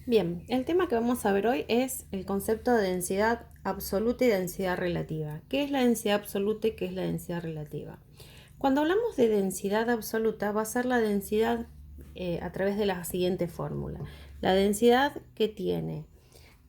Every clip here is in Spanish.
Bien, el tema que vamos a ver hoy es el concepto de densidad absoluta y densidad relativa. ¿Qué es la densidad absoluta y qué es la densidad relativa? Cuando hablamos de densidad absoluta, va a ser la densidad a través de la siguiente fórmula. La densidad que tiene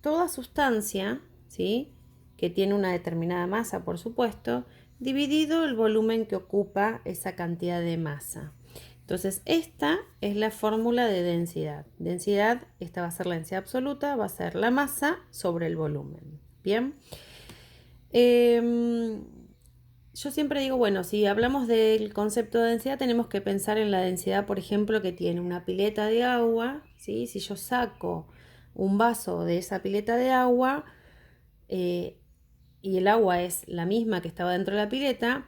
toda sustancia, ¿sí?, que tiene una determinada masa, por supuesto, dividido el volumen que ocupa esa cantidad de masa. Entonces, esta es la fórmula de densidad. Densidad, esta va a ser la densidad absoluta, va a ser la masa sobre el volumen. Bien. Yo siempre digo, bueno, si hablamos del concepto de densidad, tenemos que pensar en la densidad, por ejemplo, que tiene una pileta de agua, ¿sí? Si yo saco un vaso de esa pileta de agua eh, y el agua es la misma que estaba dentro de la pileta,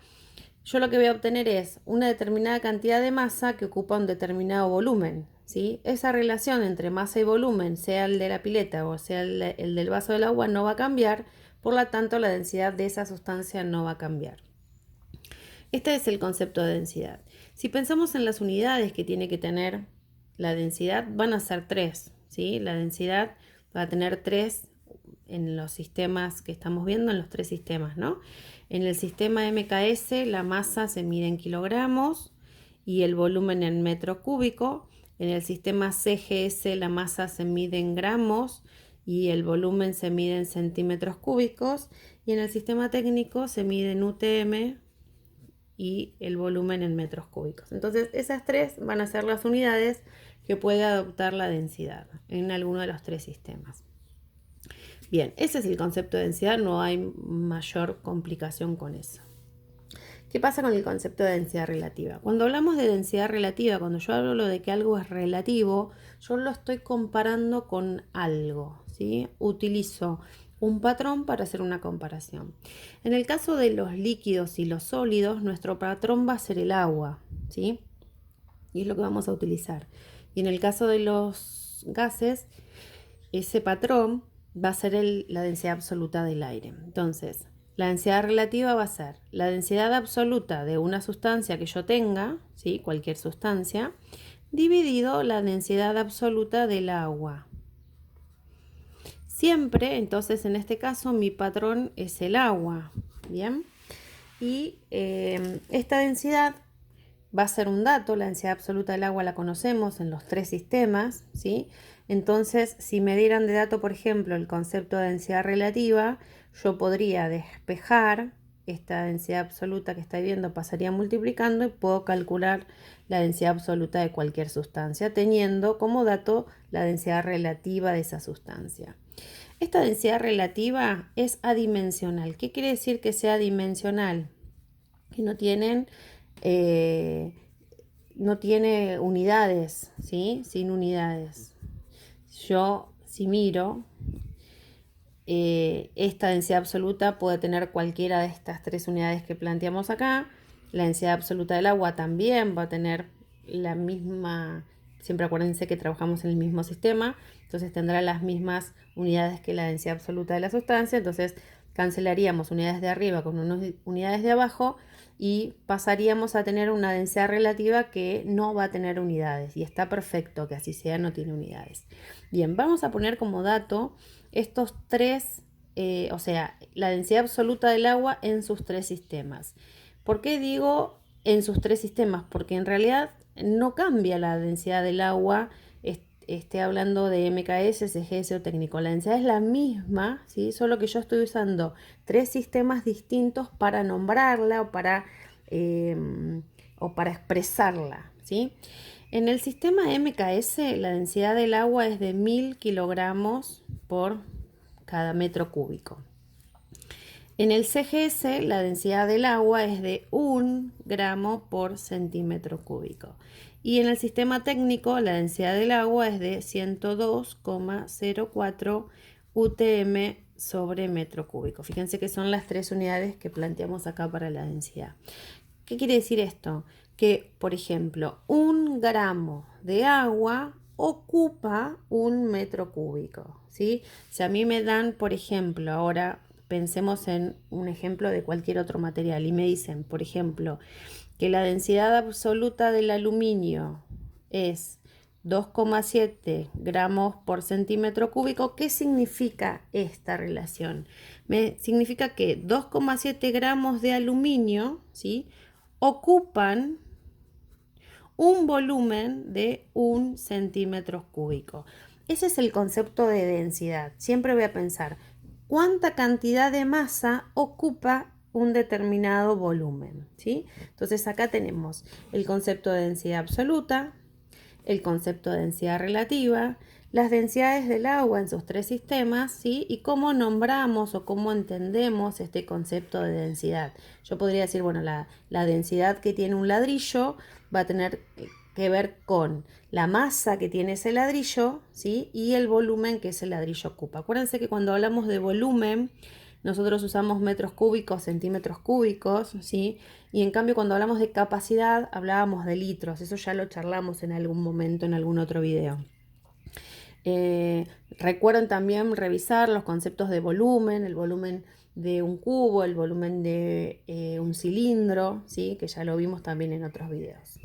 yo lo que voy a obtener es una determinada cantidad de masa que ocupa un determinado volumen, ¿sí? Esa relación entre masa y volumen, sea el de la pileta o sea el del vaso del agua, no va a cambiar, por lo tanto la densidad de esa sustancia no va a cambiar. Este es el concepto de densidad. Si pensamos en las unidades que tiene que tener la densidad, van a ser tres, ¿sí? La densidad va a tener tres en los sistemas que estamos viendo, en los tres sistemas, ¿no? En el sistema MKS la masa se mide en kilogramos y el volumen en metro cúbico. En el sistema CGS la masa se mide en gramos y el volumen se mide en centímetros cúbicos. Y en el sistema técnico se mide en UTM y el volumen en metros cúbicos. Entonces esas tres van a ser las unidades que puede adoptar la densidad en alguno de los tres sistemas. Bien, ese es el concepto de densidad, no hay mayor complicación con eso. ¿Qué pasa con el concepto de densidad relativa? Cuando hablamos de densidad relativa, cuando yo hablo de que algo es relativo, yo lo estoy comparando con algo, ¿sí? Utilizo un patrón para hacer una comparación. En el caso de los líquidos y los sólidos, nuestro patrón va a ser el agua, ¿sí? Y es lo que vamos a utilizar. Y en el caso de los gases, ese patrón va a ser la densidad absoluta del aire. Entonces, la densidad relativa va a ser la densidad absoluta de una sustancia que yo tenga, ¿sí?, cualquier sustancia, dividido la densidad absoluta del agua. Siempre, entonces, en este caso, mi patrón es el agua. Bien. Y esta densidad va a ser un dato, la densidad absoluta del agua la conocemos en los tres sistemas, ¿sí? Entonces, si me dieran de dato, por ejemplo, el concepto de densidad relativa, yo podría despejar esta densidad absoluta que estoy viendo, pasaría multiplicando y puedo calcular la densidad absoluta de cualquier sustancia, teniendo como dato la densidad relativa de esa sustancia. Esta densidad relativa es adimensional. ¿Qué quiere decir que sea adimensional? Que no tiene unidades, ¿sí? Sin unidades. Yo, si miro, esta densidad absoluta puede tener cualquiera de estas tres unidades que planteamos acá. La densidad absoluta del agua también va a tener la misma, siempre acuérdense que trabajamos en el mismo sistema, entonces tendrá las mismas unidades que la densidad absoluta de la sustancia, entonces cancelaríamos unidades de arriba con unidades de abajo y pasaríamos a tener una densidad relativa que no va a tener unidades, y está perfecto que así sea, no tiene unidades. Bien, vamos a poner como dato estos tres, o sea, la densidad absoluta del agua en sus tres sistemas. ¿Por qué digo en sus tres sistemas? Porque en realidad no cambia la densidad del agua, esté hablando de MKS, CGS o técnico. La densidad es la misma, ¿sí? Solo que yo estoy usando tres sistemas distintos para nombrarla o para expresarla, ¿sí? En el sistema MKS, la densidad del agua es de 1000 kilogramos por cada metro cúbico. En el CGS, la densidad del agua es de 1 gramo por centímetro cúbico. Y en el sistema técnico, la densidad del agua es de 102,04 UTM sobre metro cúbico. Fíjense que son las tres unidades que planteamos acá para la densidad. ¿Qué quiere decir esto? Que, por ejemplo, 1 gramo de agua ocupa 1 metro cúbico, ¿sí? Si a mí me dan, por ejemplo, ahora pensemos en un ejemplo de cualquier otro material y me dicen, por ejemplo, que la densidad absoluta del aluminio es 2,7 gramos por centímetro cúbico. ¿Qué significa esta relación? Significa que 2,7 gramos de aluminio, ¿sí?, ocupan un volumen de 1 centímetro cúbico. Ese es el concepto de densidad. Siempre voy a pensar cuánta cantidad de masa ocupa un determinado volumen, ¿sí? Entonces acá tenemos el concepto de densidad absoluta, el concepto de densidad relativa, las densidades del agua en sus 3 sistemas, ¿sí?, y cómo nombramos o cómo entendemos este concepto de densidad. Yo podría decir, bueno, la densidad que tiene un ladrillo va a tener que ver con la masa que tiene ese ladrillo, ¿sí?, y el volumen que ese ladrillo ocupa. Acuérdense que cuando hablamos de volumen, nosotros usamos metros cúbicos, centímetros cúbicos, ¿sí? Y en cambio cuando hablamos de capacidad hablábamos de litros. Eso ya lo charlamos en algún momento, en algún otro video. Recuerden también revisar los conceptos de volumen, el volumen de un cubo, el volumen de un cilindro, ¿sí?, que ya lo vimos también en otros videos.